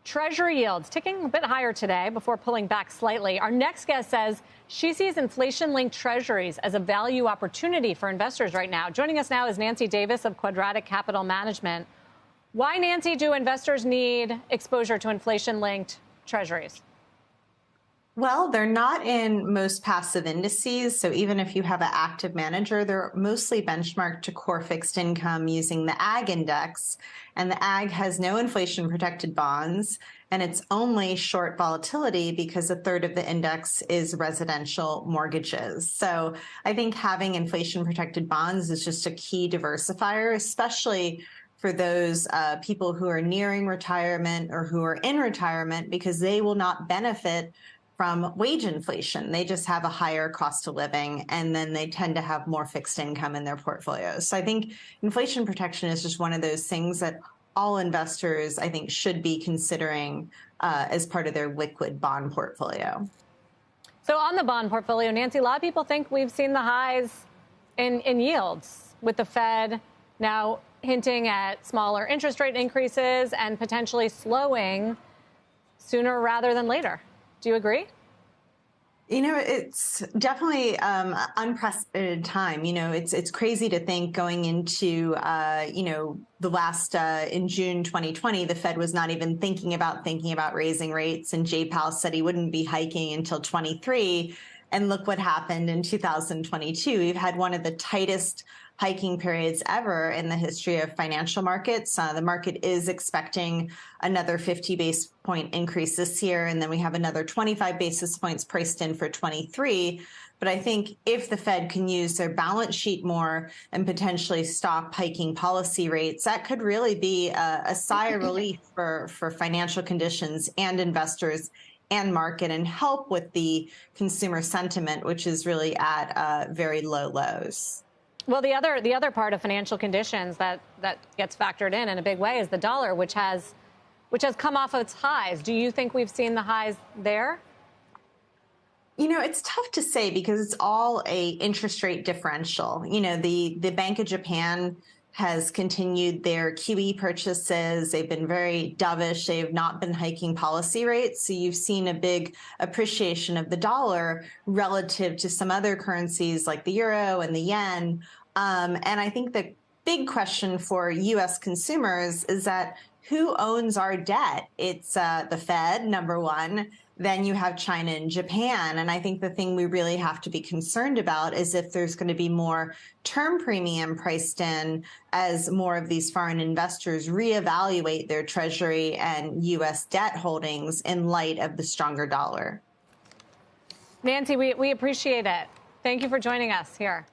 Treasury yields ticking a bit higher today before pulling back slightly. Our next guest says she sees inflation-linked treasuries as a value opportunity for investors right now. Joining us now is Nancy Davis of Quadratic Capital Management. Why, Nancy, do investors need exposure to inflation-linked treasuries? Well, they're not in most passive indices. So even if you have an active manager, they're mostly benchmarked to core fixed income using the AG index. And the AG has no inflation protected bonds, and it's only short volatility because a third of the index is residential mortgages. So I think having inflation protected bonds is just a key diversifier, especially for those people who are nearing retirement or who are in retirement, because they will not benefit from wage inflation. They just have a higher cost of living, and then they tend to have more fixed income in their portfolios. So I think inflation protection is just one of those things that all investors, I think, should be considering as part of their liquid bond portfolio. So on the bond portfolio, Nancy, a lot of people think we've seen the highs in yields, with the Fed now hinting at smaller interest rate increases and potentially slowing sooner rather than later. Do you agree? You know, it's definitely unprecedented time. You know, it's crazy to think going into, the last in June 2020, the Fed was not even thinking about raising rates. And Jay Powell said he wouldn't be hiking until 23. And look what happened in 2022. We've had one of the tightest hiking periods ever in the history of financial markets. The market is expecting another 50 basis point increase this year, and then we have another 25 basis points priced in for 23. But I think if the Fed can use their balance sheet more and potentially stop hiking policy rates, that could really be a sigh of relief for financial conditions and investors and market, and help with the consumer sentiment, which is really at very low lows. Well, the other part of financial conditions that gets factored in a big way is the dollar, which has come off its highs. Do you think we've seen the highs there? You know, it's tough to say because it's all a interest rate differential. You know, the Bank of Japan has continued their QE purchases. They've been very dovish. They have not been hiking policy rates. So you've seen a big appreciation of the dollar relative to some other currencies like the euro and the yen. And I think the big question for U.S. consumers is that who owns our debt? It's the Fed, number one. Then you have China and Japan. And I think the thing we really have to be concerned about is if there's going to be more term premium priced in as more of these foreign investors reevaluate their Treasury and U.S. debt holdings in light of the stronger dollar. Nancy, we appreciate it. Thank you for joining us here.